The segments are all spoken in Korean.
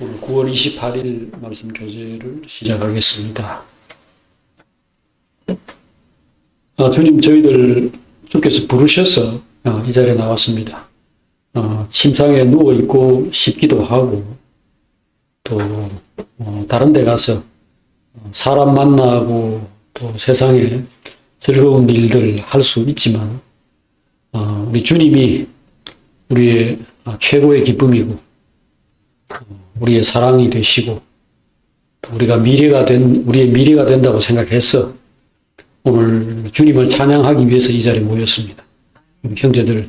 오늘 9월 28일 말씀 교재를 시작하겠습니다. 주님, 저희들 주께서 부르셔서 이 자리에 나왔습니다. 침상에 누워있고 싶기도 하고 또 다른 데 가서 사람 만나고 또 세상에 즐거운 일들을 할 수 있지만 우리 주님이 우리의 최고의 기쁨이고 우리의 사랑이 되시고 우리의 미래가 된다고 생각해서 오늘 주님을 찬양하기 위해서 이 자리에 모였습니다. 형제들,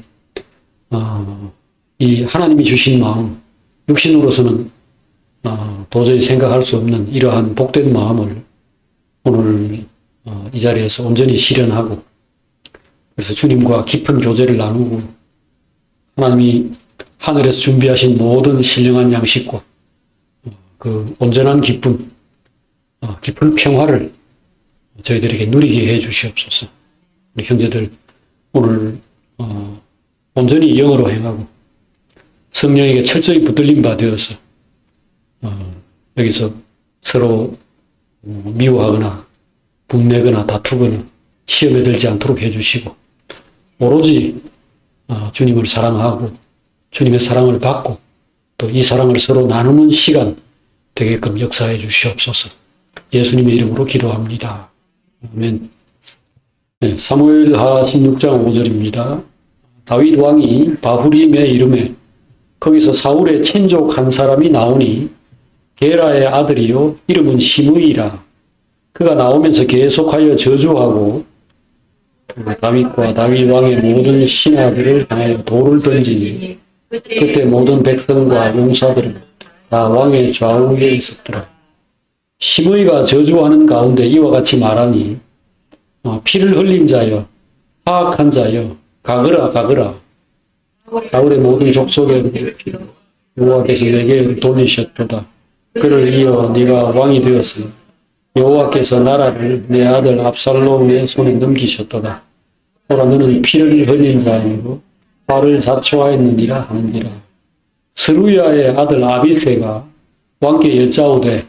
이 하나님이 주신 마음, 육신으로서는 도저히 생각할 수 없는 이러한 복된 마음을 오늘 이 자리에서 온전히 실현하고, 그래서 주님과 깊은 교제를 나누고 하나님이 하늘에서 준비하신 모든 신령한 양식과 그 온전한 기쁨, 깊은 평화를 저희들에게 누리게 해 주시옵소서. 우리 형제들 오늘 온전히 영으로 행하고 성령에게 철저히 붙들림 바 되어서 여기서 서로 미워하거나 분내거나 다투거나 시험에 들지 않도록 해 주시고 오로지 주님을 사랑하고 주님의 사랑을 받고 또 이 사랑을 서로 나누는 시간 되게끔 역사해 주시옵소서. 예수님의 이름으로 기도합니다. 아멘. 네, 사무엘하 16장 5절입니다. 다윗 왕이 바후림의 이름에 거기서 사울의 친족 한 사람이 나오니 게라의 아들이요 이름은 시므이라. 그가 나오면서 계속하여 저주하고 다윗과 다윗 왕의 모든 신하들을 향하여 돌을 던지니 그때 모든 백성과 용사들은 다 왕의 좌우에 있었더라. 시므이가 저주하는 가운데 이와 같이 말하니 피를 흘린 자여 사악한 자여 가거라 가거라. 사울의 모든 족속의 피를 여호와께서 내게 돌리셨도다. 그를 이어 네가 왕이 되었으니 여호와께서 나라를 내 아들 압살롬의 손에 넘기셨도다. 보라 너는 피를 흘린 자이고 화를 자초하였느니라 하는지라. 스루야의 아들 아비새가 왕께 여짜오되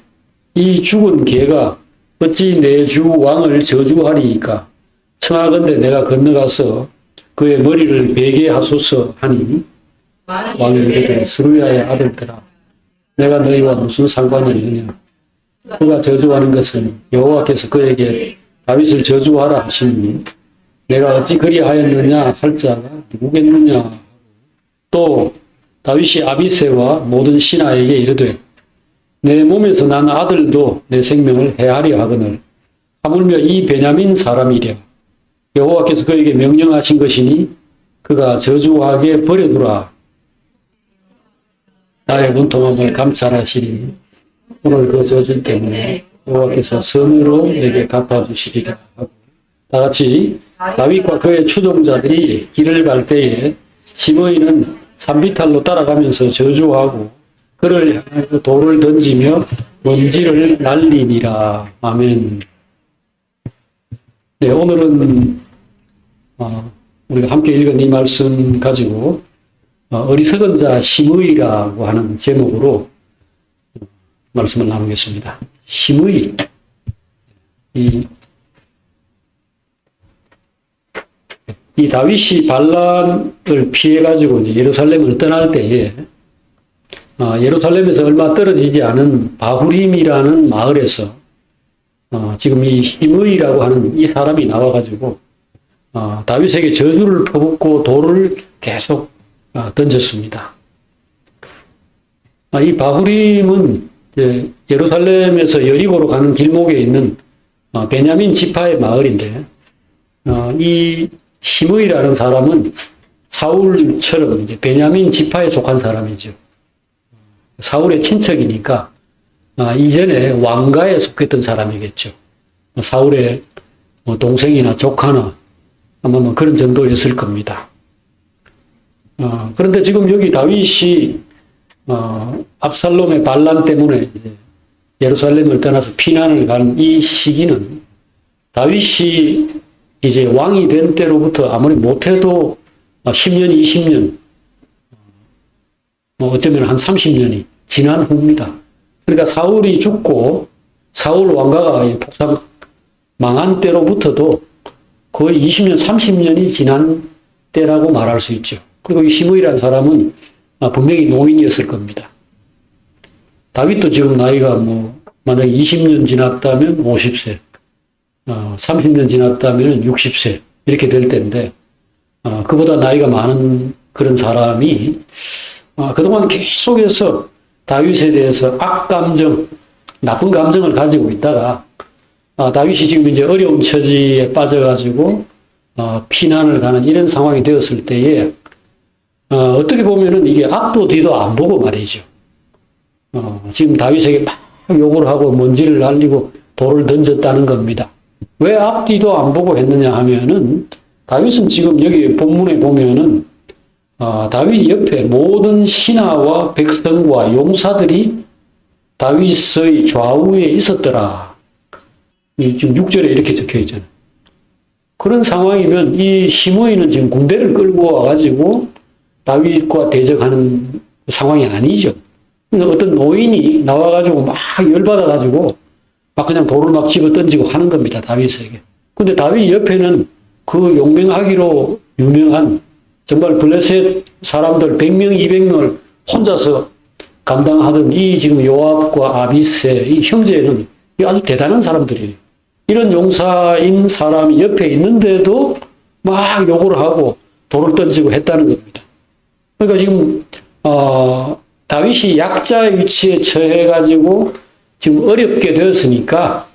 이 죽은 개가 어찌 내 주 왕을 저주하리이까. 청하건대 내가 건너가서 그의 머리를 베게 하소서 하니 왕이 이르되 스루야의 아들들아 내가 너희와 무슨 상관이 있느냐. 그가 저주하는 것은 여호와께서 그에게 다윗을 저주하라 하시니 내가 어찌 그리하였느냐 할 자가 누구겠느냐. 또 다윗이 아비새와 모든 신하에게 이르되 내 몸에서 난 아들도 내 생명을 해하려 하거늘 하물며 이 베냐민 사람이랴. 여호와께서 그에게 명령하신 것이니 그가 저주하게 버려두라. 나의 원통함을 감찰하시니 오늘 그 저주 때문에 여호와께서 선으로 내게 갚아주시리라 하고, 다같이 다윗과 그의 추종자들이 길을 갈 때에 시므이는 산비탈로 따라가면서 저주하고 그를 향하여 돌을 던지며 먼지를 날리니라. 아멘. 네, 오늘은 우리가 함께 읽은 이 말씀 가지고 어리석은 자 시므이라고 하는 제목으로 말씀을 나누겠습니다. 시므이, 이 다윗이 반란을 피해가지고 이제 예루살렘을 떠날 때에 예루살렘에서 얼마 떨어지지 않은 바후림이라는 마을에서 지금 이 시므이라고 하는 이 사람이 나와가지고 다윗에게 저주를 퍼붓고 돌을 계속 던졌습니다. 이 바후림은 예루살렘에서 여리고로 가는 길목에 있는 베냐민 지파의 마을인데 이 시므이라는 사람은 사울처럼 이제 베냐민 지파에 속한 사람이죠. 사울의 친척이니까 이전에 왕가에 속했던 사람이겠죠. 사울의 동생이나 조카나 아마 그런 정도였을 겁니다. 그런데 지금 여기 다윗이 압살롬의 반란 때문에 이제 예루살렘을 떠나서 피난을 간 이 시기는 다윗이 이제 왕이 된 때로부터 아무리 못해도 10년, 20년, 어쩌면 한 30년이 지난 후입니다. 그러니까 사울이 죽고 사울 왕가가 폭삭 망한 때로부터도 거의 20년, 30년이 지난 때라고 말할 수 있죠. 그리고 이 시므이라는 사람은 분명히 노인이었을 겁니다. 다윗도 지금 나이가 만약에 20년 지났다면 50세, 30년 지났다면 60세 이렇게 될 때인데 그보다 나이가 많은 그런 사람이 그동안 계속해서 다윗에 대해서 악감정, 나쁜 감정을 가지고 있다가 다윗이 지금 이제 어려운 처지에 빠져가지고 피난을 가는 이런 상황이 되었을 때에 어떻게 보면은 이게 앞도 뒤도 안 보고 말이죠. 지금 다윗에게 막 욕을 하고 먼지를 날리고 돌을 던졌다는 겁니다. 왜 앞뒤도 안 보고 했느냐 하면은 다윗은 지금 여기 본문에 보면은 다윗 옆에 모든 신하와 백성과 용사들이 다윗의 좌우에 있었더라. 지금 6절에 이렇게 적혀 있잖아요. 그런 상황이면 이 시므이는 지금 군대를 끌고 와가지고 다윗과 대적하는 상황이 아니죠. 어떤 노인이 나와가지고 막 열받아가지고 막 그냥 돌을 막 집어 던지고 하는 겁니다. 다윗에게. 근데 다윗 옆에는 그 용맹하기로 유명한 정말 블레셋 사람들 100명, 200명을 혼자서 감당하던 이 지금 요압과 아비새, 이 형제는 아주 대단한 사람들이에요. 이런 용사인 사람이 옆에 있는데도 막 욕을 하고 돌을 던지고 했다는 겁니다. 그러니까 지금 다윗이 약자의 위치에 처해가지고 지금 어렵게 되었으니까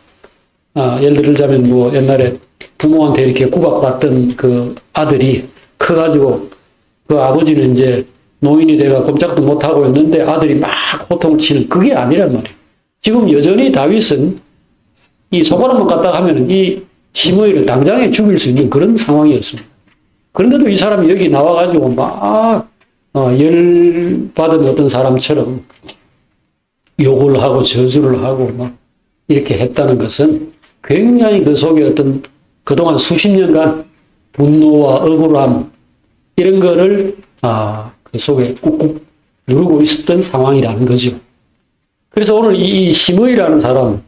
예를 들자면 옛날에 부모한테 이렇게 구박받던 그 아들이 커가지고 그 아버지는 이제 노인이 돼가 꼼짝도 못하고 있는데 아들이 막 호통을 치는 그게 아니란 말이에요. 지금 여전히 다윗은 이 손가락만 갖다 하면은 이 시므이를 당장에 죽일 수 있는 그런 상황이었습니다. 그런데도 이 사람이 여기 나와가지고 막 열받은 어떤 사람처럼 욕을 하고 저주를 하고 막 이렇게 했다는 것은 굉장히 그 속에 어떤 그동안 수십 년간 분노와 억울함 이런 거를 그 속에 꾹꾹 누르고 있었던 상황이라는 거죠. 그래서 오늘 이 시므이라는 사람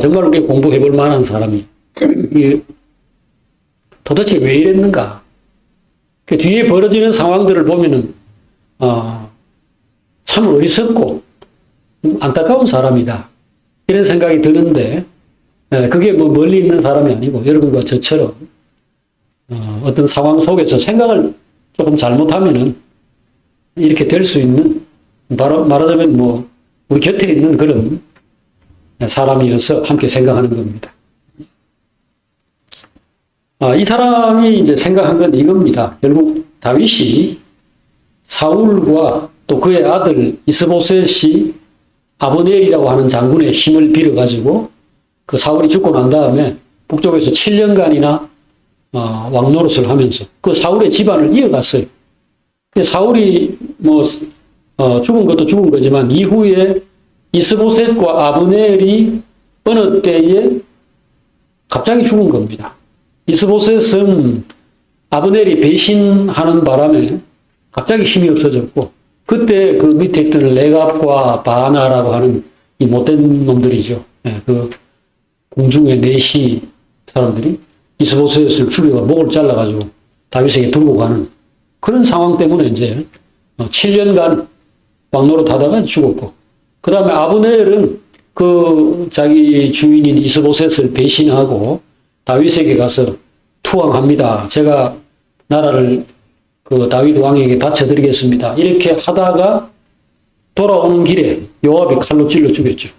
정말 우리 공부해 볼 만한 사람이 도대체 왜 이랬는가? 그 뒤에 벌어지는 상황들을 보면은 참 어리석고 안타까운 사람이다 이런 생각이 드는데 그게 멀리 있는 사람이 아니고 여러분과 저처럼 어떤 상황 속에서 생각을 조금 잘못하면은 이렇게 될 수 있는 말하자면 우리 곁에 있는 그런 사람이어서 함께 생각하는 겁니다. 이 사람이 이제 생각한 건 이겁니다. 결국 다윗이 사울과 또 그의 아들 이스보셋이 아브넬이라고 하는 장군의 힘을 빌어가지고 그 사울이 죽고 난 다음에 북쪽에서 7년간이나 왕노릇을 하면서 그 사울의 집안을 이어갔어요. 사울이 죽은 것도 죽은 거지만 이후에 이스보셋과 아브넬이 어느 때에 갑자기 죽은 겁니다. 이스보셋은 아브넬이 배신하는 바람에 갑자기 힘이 없어졌고 그때 그 밑에 있던 레갑과 바나라고 하는 이 못된 놈들이죠. 그 공중의 내시 사람들이 이스보셋을 죽여가 목을 잘라가지고 다윗에게 들고 가는 그런 상황 때문에 이제 7년간 왕노릇 하다가 죽었고 그 다음에 아브넬은 그 자기 주인인 이스보셋을 배신하고 다윗에게 가서 투항합니다. 제가 나라를 그 다윗 왕에게 바쳐드리겠습니다. 이렇게 하다가 돌아오는 길에 요압이 칼로 찔러 죽였죠.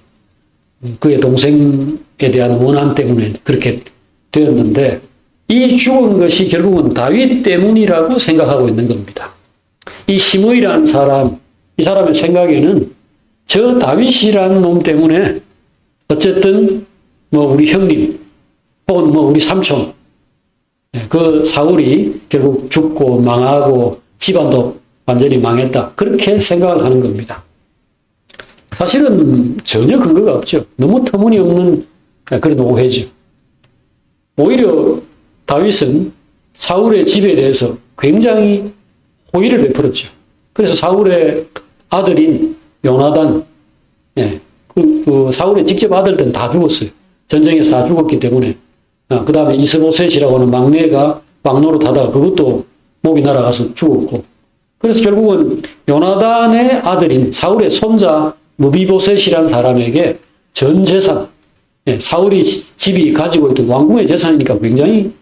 그의 동생에 대한 원한 때문에 그렇게 되었는데 이 죽은 것이 결국은 다윗 때문이라고 생각하고 있는 겁니다. 이 시므이라는 사람, 이 사람의 생각에는 저 다윗이라는 놈 때문에 어쨌든 우리 형님 혹은 우리 삼촌 그 사울이 결국 죽고 망하고 집안도 완전히 망했다. 그렇게 생각을 하는 겁니다. 사실은 전혀 근거가 없죠. 너무 터무니없는 그런 오해죠. 오히려 다윗은 사울의 집에 대해서 굉장히 호의를 베풀었죠. 그래서 사울의 아들인 요나단, 예, 사울의 직접 아들들은 다 죽었어요. 전쟁에서 다 죽었기 때문에. 그 다음에 이스보셋이라고 하는 막내가 왕노로 타다가 그것도 목이 날아가서 죽었고. 그래서 결국은 요나단의 아들인 사울의 손자 무비보셋이라는 사람에게 전 재산, 예, 사울이 집이 가지고 있던 왕궁의 재산이니까 굉장히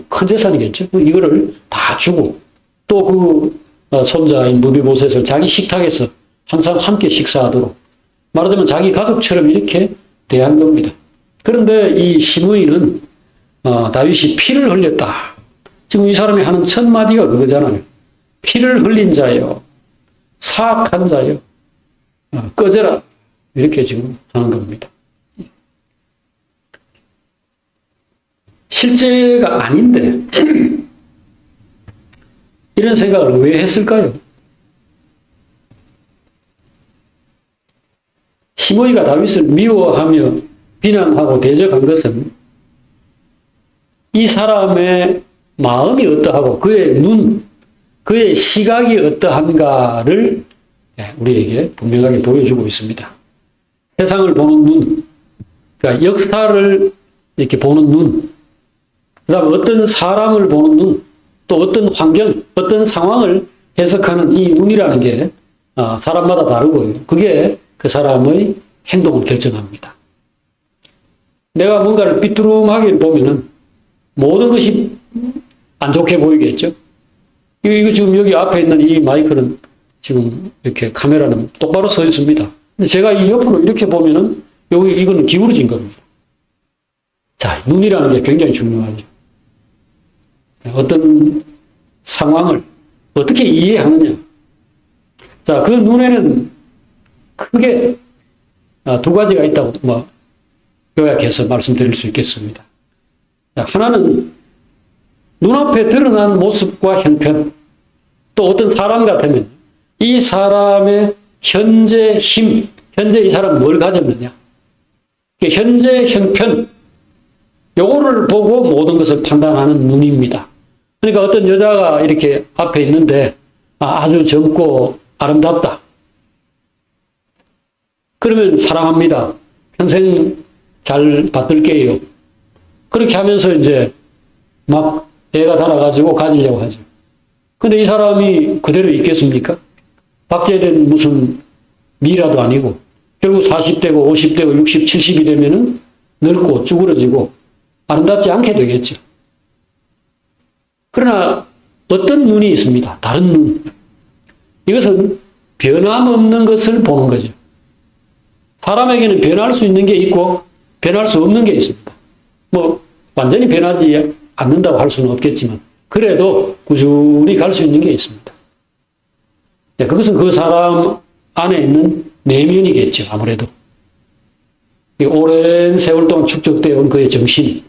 큰 재산이겠죠. 이거를 다 주고 또 손자인 무비보셋을 자기 식탁에서 항상 함께 식사하도록 말하자면 자기 가족처럼 이렇게 대한 겁니다. 그런데 이 시므이는 다윗이 피를 흘렸다. 지금 이 사람이 하는 첫 마디가 그거잖아요. 피를 흘린 자여, 사악한 자여, 꺼져라. 이렇게 지금 하는 겁니다. 실제가 아닌데 이런 생각을 왜 했을까요? 시므이가 다윗을 미워하며 비난하고 대적한 것은 이 사람의 마음이 어떠하고 그의 눈, 그의 시각이 어떠한가를 우리에게 분명하게 보여주고 있습니다. 세상을 보는 눈, 그러니까 역사를 이렇게 보는 눈, 그 다음에 어떤 사람을 보는 눈, 또 어떤 환경, 어떤 상황을 해석하는 이 눈이라는 게 사람마다 다르고요. 그게 그 사람의 행동을 결정합니다. 내가 뭔가를 삐뚤음하게 보면은 모든 것이 안 좋게 보이겠죠? 이거 지금 여기 앞에 있는 이 마이크는 지금 이렇게 카메라는 똑바로 서 있습니다. 근데 제가 이 옆으로 이렇게 보면은 이거는 기울어진 겁니다. 자, 눈이라는 게 굉장히 중요하죠. 어떤 상황을 어떻게 이해하느냐. 자, 그 눈에는 크게 두 가지가 있다고 요약해서 말씀드릴 수 있겠습니다. 자, 하나는 눈앞에 드러난 모습과 형편, 또 어떤 사람 같으면 이 사람의 현재 힘, 현재 이 사람은 뭘 가졌느냐. 현재 형편, 요거를 보고 모든 것을 판단하는 눈입니다. 그러니까 어떤 여자가 이렇게 앞에 있는데 아주 젊고 아름답다. 그러면 사랑합니다. 평생 잘 받들게요. 그렇게 하면서 이제 막 애가 달아가지고 가지려고 하죠. 근데 이 사람이 그대로 있겠습니까? 박제된 무슨 미라도 아니고 결국 40대고 50대고 60, 70이 되면은 늙고 쭈그러지고 아름답지 않게 되겠죠. 그러나 어떤 눈이 있습니다. 다른 눈. 이것은 변함없는 것을 보는 거죠. 사람에게는 변할 수 있는 게 있고 변할 수 없는 게 있습니다. 완전히 변하지 않는다고 할 수는 없겠지만 그래도 꾸준히 갈 수 있는 게 있습니다. 그것은 그 사람 안에 있는 내면이겠죠. 아무래도. 오랜 세월 동안 축적되어 온 그의 정신,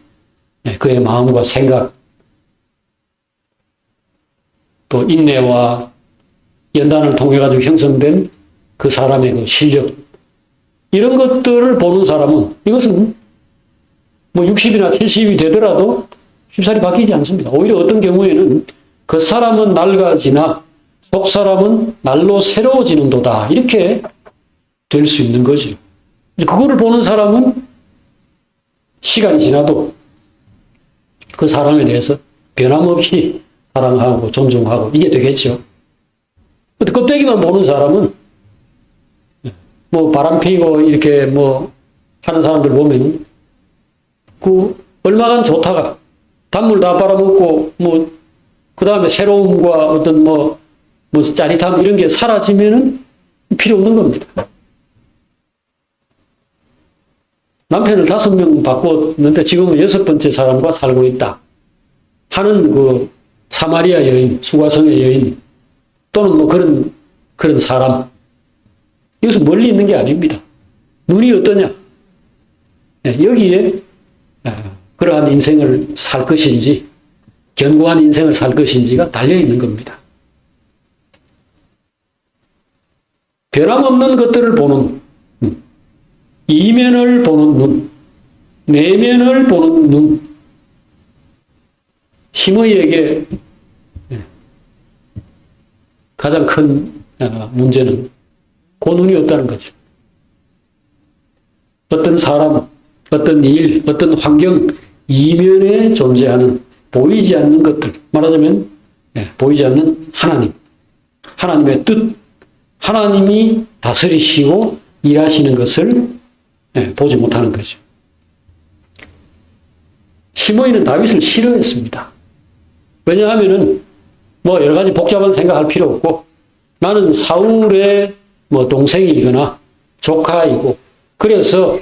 그의 마음과 생각, 또 인내와 연단을 통해 가지고 형성된 그 사람의 그 실력, 이런 것들을 보는 사람은 이것은 60이나 70이 되더라도 쉽사리 바뀌지 않습니다. 오히려 어떤 경우에는 그 사람은 낡아지나 속 사람은 날로 새로워지는도다. 이렇게 될 수 있는 거죠. 그거를 보는 사람은 시간이 지나도 그 사람에 대해서 변함없이 사랑하고 존중하고 이게 되겠죠. 근데 껍데기만 보는 사람은 바람 피고 이렇게 하는 사람들 보면 얼마간 좋다가 단물 다 빨아먹고 그 다음에 새로움과 어떤 짜릿함 이런 게 사라지면은 필요 없는 겁니다. 남편을 5명 바꿨는데 지금은 6번째 사람과 살고 있다 하는 그 사마리아 여인, 수가성의 여인 또는 그런 사람, 이것은 멀리 있는 게 아닙니다. 눈이 어떠냐? 여기에 그러한 인생을 살 것인지 견고한 인생을 살 것인지가 달려있는 겁니다. 변함없는 것들을 보는 이면을 보는 눈, 내면을 보는 눈. 시므이에게 가장 큰 문제는 그 눈이 없다는 거죠. 어떤 사람, 어떤 일, 어떤 환경 이면에 존재하는 보이지 않는 것들, 말하자면 보이지 않는 하나님, 하나님의 뜻, 하나님이 다스리시고 일하시는 것을 보지 못하는 거죠. 시므이는 다윗을 싫어했습니다. 왜냐하면은 뭐 여러 가지 복잡한 생각할 필요 없고 나는 사울의 뭐 동생이거나 조카이고 그래서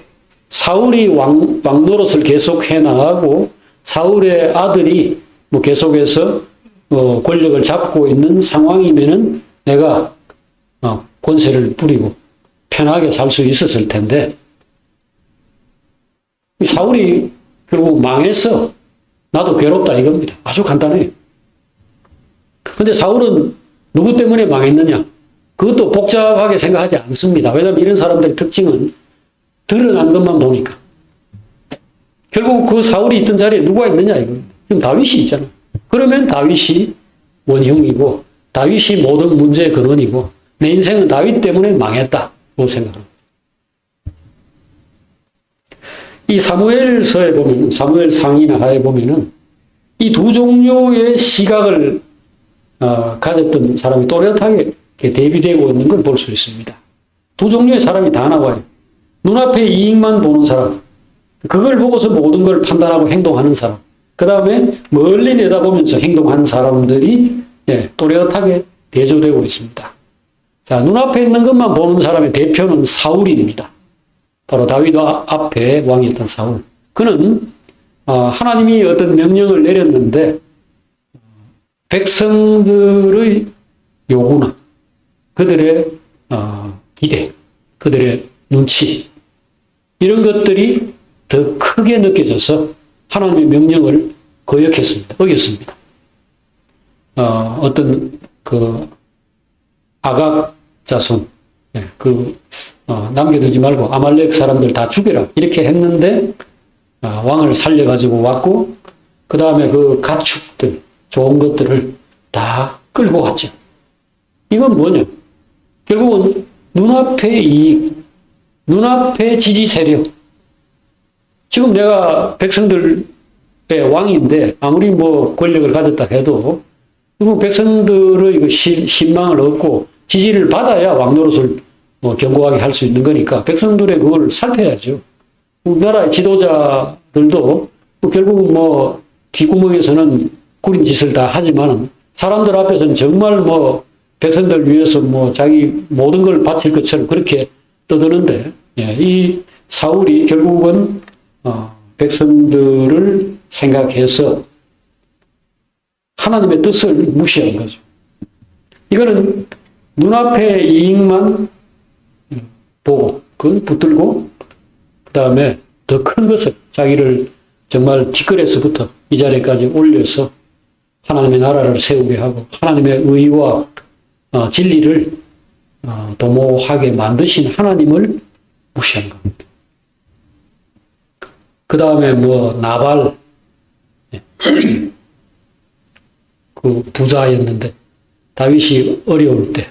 사울이 왕 노릇을 계속해 나가고 사울의 아들이 뭐 계속해서 권력을 잡고 있는 상황이면은 내가 권세를 부리고 편하게 살 수 있었을 텐데 사울이 결국 망해서 나도 괴롭다 이겁니다. 아주 간단해요. 근데 사울은 누구 때문에 망했느냐? 그것도 복잡하게 생각하지 않습니다. 왜냐하면 이런 사람들의 특징은 드러난 것만 보니까. 결국 그 사울이 있던 자리에 누가 있느냐 이겁니다. 지금 다윗이 있잖아. 그러면 다윗이 원흉이고 다윗이 모든 문제의 근원이고 내 인생은 다윗 때문에 망했다고 생각합니다. 이 사무엘서에 보면 사무엘 상이나 하에 보면은 이 두 종류의 시각을 가졌던 사람이 또렷하게 대비되고 있는 걸 볼 수 있습니다. 두 종류의 사람이 다 나와요. 눈앞의 이익만 보는 사람, 그걸 보고서 모든 걸 판단하고 행동하는 사람, 그 다음에 멀리 내다보면서 행동하는 사람들이 또렷하게 대조되고 있습니다. 자, 눈앞에 있는 것만 보는 사람의 대표는 사울입니다. 바로 다윗 앞에 왕이었던 사울. 그는 하나님이 어떤 명령을 내렸는데 백성들의 요구나 그들의 기대, 그들의 눈치 이런 것들이 더 크게 느껴져서 하나님의 명령을 거역했습니다. 어겼습니다. 어떤 그 아각 자손 남겨두지 말고 아말렉 사람들 다 죽여라 이렇게 했는데 왕을 살려가지고 왔고 그 다음에 그 가축들 좋은 것들을 다 끌고 갔죠. 이건 뭐냐? 결국은 눈앞의 이익, 눈앞의 지지 세력. 지금 내가 백성들의 왕인데 아무리 뭐 권력을 가졌다 해도 백성들의 신망을 얻고 지지를 받아야 왕 노릇을 견고하게 할 수 있는 거니까 백성들의 그걸 살펴야죠. 우리나라의 지도자들도 결국은 뒷구멍에서는 구린 짓을 다 하지만 사람들 앞에서는 정말 백성들 위해서 자기 모든 걸 바칠 것처럼 그렇게 떠드는데 이 사울이 결국은 백성들을 생각해서 하나님의 뜻을 무시한 거죠. 이거는 눈앞의 이익만 보고 그건 붙들고 그 다음에 더 큰 것을 자기를 정말 뒷걸에서부터 이 자리까지 올려서 하나님의 나라를 세우게 하고 하나님의 의와 진리를 도모하게 만드신 하나님을 무시한 겁니다. 그 다음에 나발 그 부자였는데 다윗이 어려울 때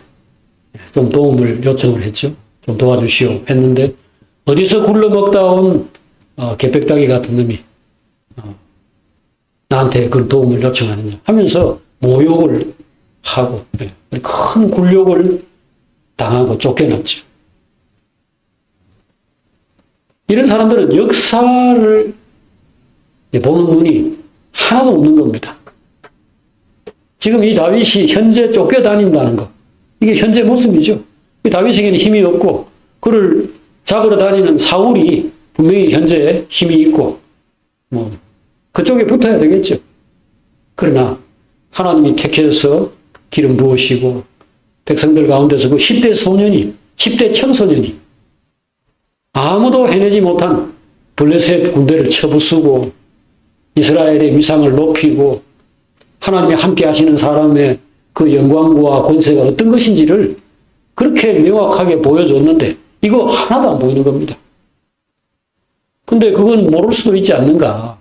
좀 도움을 요청을 했죠. 좀 도와주시오 했는데 어디서 굴러먹다 온 개백다기 같은 놈이 나한테 그런 도움을 요청하느냐 하면서 모욕을 하고 큰 굴욕을 당하고 쫓겨났죠. 이런 사람들은 역사를 보는 눈이 하나도 없는 겁니다. 지금 이 다윗이 현재 쫓겨다닌다는 것, 이게 현재 모습이죠. 이 다윗에게는 힘이 없고 그를 잡으러 다니는 사울이 분명히 현재 힘이 있고 그쪽에 붙어야 되겠죠. 그러나 하나님이 택해서 기름 부으시고 백성들 가운데서 그 10대 소년이 10대 청소년이 아무도 해내지 못한 블레셋 군대를 쳐부수고 이스라엘의 위상을 높이고 하나님이 함께 하시는 사람의 그 영광과 권세가 어떤 것인지를 그렇게 명확하게 보여줬는데 이거 하나도 안 보이는 겁니다. 근데 그건 모를 수도 있지 않는가.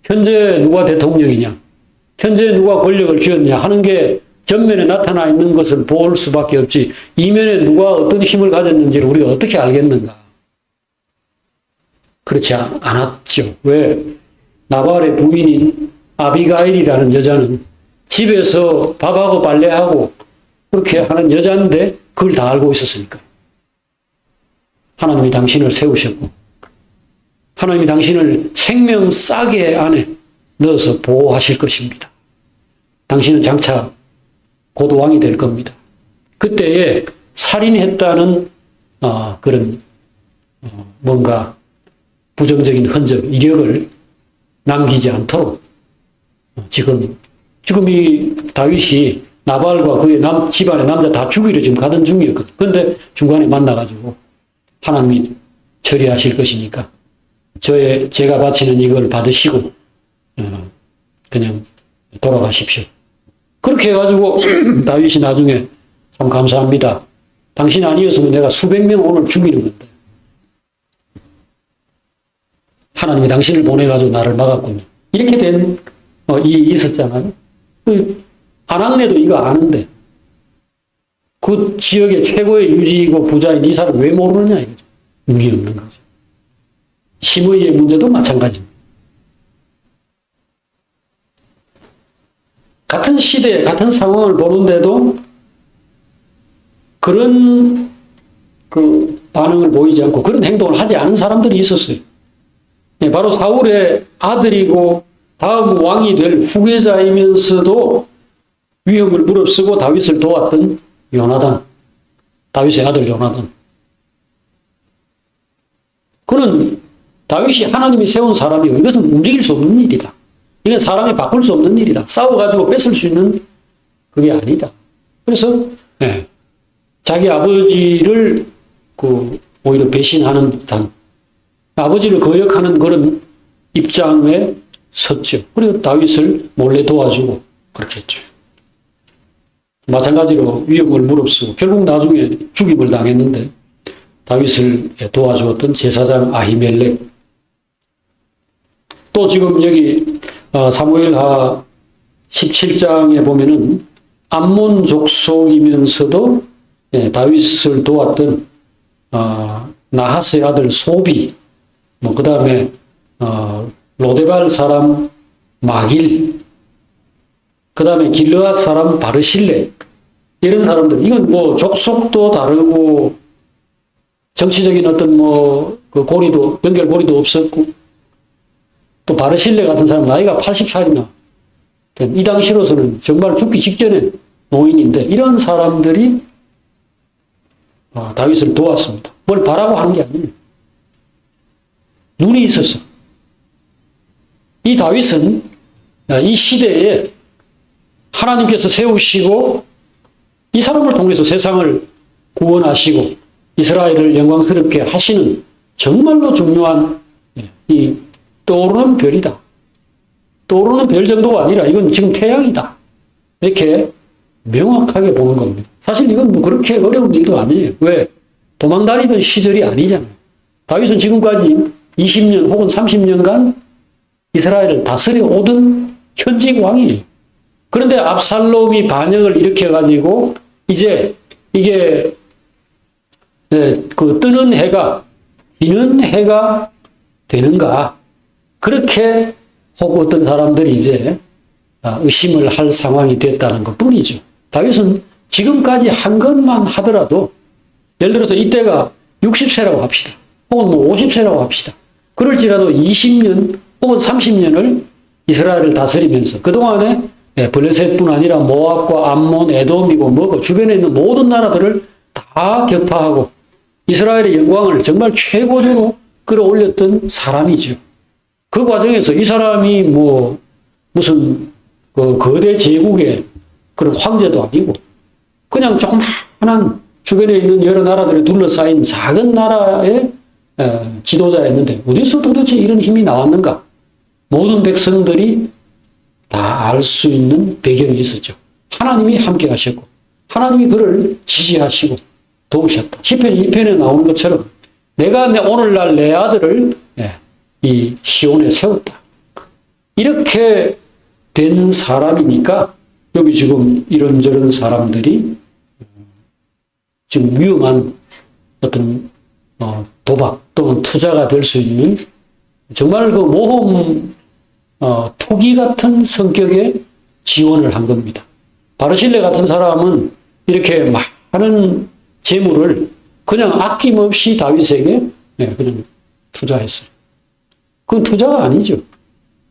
현재 누가 대통령이냐, 현재 누가 권력을 쥐었냐 하는 게 전면에 나타나 있는 것을 볼 수밖에 없지 이면에 누가 어떤 힘을 가졌는지를 우리가 어떻게 알겠는가? 그렇지 않았죠. 왜? 나발의 부인인 아비가일이라는 여자는 집에서 밥하고 빨래하고 그렇게 하는 여자인데 그걸 다 알고 있었으니까. 하나님이 당신을 세우셨고 하나님이 당신을 생명 싸개 안에 넣어서 보호하실 것입니다. 당신은 장차 곧 왕이 될 겁니다. 그때에 살인했다는 그런 뭔가 부정적인 흔적, 이력을 남기지 않도록 지금 이 다윗이 나발과 그의 집안의 남자 다 죽이려 지금 가던 중이었거든요. 그런데 중간에 만나가지고 하나님이 처리하실 것이니까 제가 바치는 이걸 받으시고 그냥 돌아가십시오. 그렇게 해가지고 다윗이 나중에 참 감사합니다. 당신 아니었으면 내가 수백 명 오늘 죽이는 건데 하나님이 당신을 보내가지고 나를 막았군요. 이렇게 된 일이 있었잖아요. 아낙네도 이거 아는데 그 지역의 최고의 유지이고 부자인 이 사람 왜 모르느냐 이거죠. 능이 없는 거죠. 심의의 문제도 마찬가지입니다. 같은 시대, 같은 상황을 보는데도 그런 반응을 보이지 않고 그런 행동을 하지 않은 사람들이 있었어요. 바로 사울의 아들이고 다음 왕이 될 후계자이면서도 위험을 무릅쓰고 다윗을 도왔던 요나단, 다윗의 아들 요나단. 그는 다윗이 하나님이 세운 사람이고 이것은 움직일 수 없는 일이다. 이건 사람이 바꿀 수 없는 일이다. 싸워가지고 뺏을 수 있는 그게 아니다. 그래서 자기 아버지를 오히려 배신하는 듯한 아버지를 거역하는 그런 입장에 섰죠. 그리고 다윗을 몰래 도와주고 그렇게 했죠. 마찬가지로 위험을 무릅쓰고 결국 나중에 죽임을 당했는데 다윗을 도와주었던 제사장 아히멜렉. 또 지금 여기 사무엘하 17장에 보면은 암몬 족속이면서도 다윗을 도왔던 나하스의 아들 소비, 그 다음에 로데발 사람 마길, 그 다음에 길르앗 사람 바르실레, 이런 사람들. 이건 족속도 다르고 정치적인 어떤 그 고리도, 연결 고리도 없었고, 또 바르실레 같은 사람 나이가 80살이나 이 당시로서는 정말 죽기 직전에 노인인데 이런 사람들이 다윗을 도왔습니다. 뭘 바라고 하는 게 아니에요. 눈이 있었어. 이 다윗은 이 시대에 하나님께서 세우시고 이 사람을 통해서 세상을 구원하시고 이스라엘을 영광스럽게 하시는 정말로 중요한 이 떠오르는 별이다. 떠오르는 별 정도가 아니라 이건 지금 태양이다. 이렇게 명확하게 보는 겁니다. 사실 이건 그렇게 어려운 일도 아니에요. 왜? 도망다니던 시절이 아니잖아요. 다윗은 지금까지 20년 혹은 30년간 이스라엘을 다스려 오던 현직 왕이에요. 그런데 압살롬이 반역을 일으켜가지고 이제 이게 뜨는 해가 지는 해가 되는가, 그렇게 혹 어떤 사람들이 이제 의심을 할 상황이 됐다는 것 뿐이죠. 다윗은 지금까지 한 것만 하더라도 예를 들어서 이때가 60세라고 합시다. 혹은 50세라고 합시다. 그럴지라도 20년 혹은 30년을 이스라엘을 다스리면서 그동안에 블레셋뿐 아니라 모압과 암몬, 에돔이고 뭐고 주변에 있는 모든 나라들을 다 격파하고 이스라엘의 영광을 정말 최고조로 끌어올렸던 사람이죠. 그 과정에서 이 사람이 무슨 거대 제국의 그런 황제도 아니고 그냥 조그마한 주변에 있는 여러 나라들에 둘러싸인 작은 나라의 지도자였는데 어디서 도대체 이런 힘이 나왔는가? 모든 백성들이 다 알 수 있는 배경이 있었죠. 하나님이 함께 하셨고 하나님이 그를 지지하시고 도우셨다. 시편 2편에 나오는 것처럼 내가 오늘날 내 아들을 이 시온에 세웠다. 이렇게 된 사람이니까 여기 지금 이런저런 사람들이 지금 위험한 어떤 도박 또는 투자가 될 수 있는 정말 그 모험 투기 같은 성격의 지원을 한 겁니다. 바르실레 같은 사람은 이렇게 많은 재물을 그냥 아낌없이 다윗에게 그냥 투자했어요. 그건 투자가 아니죠.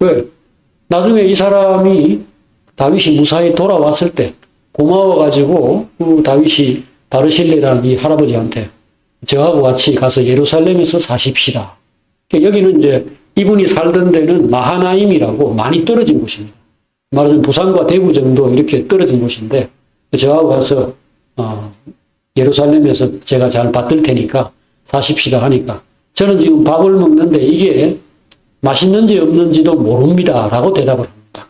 왜? 나중에 이 사람이 다윗이 무사히 돌아왔을 때 고마워가지고 그 다윗이 바르실레라는 이 할아버지한테 저하고 같이 가서 예루살렘에서 사십시다. 여기는 이제 이분이 살던 데는 마하나임이라고 많이 떨어진 곳입니다. 말하자면 부산과 대구 정도 이렇게 떨어진 곳인데 저하고 가서 예루살렘에서 제가 잘 받들 테니까 사십시다 하니까 저는 지금 밥을 먹는데 이게 맛있는지 없는지도 모릅니다 라고 대답을 합니다.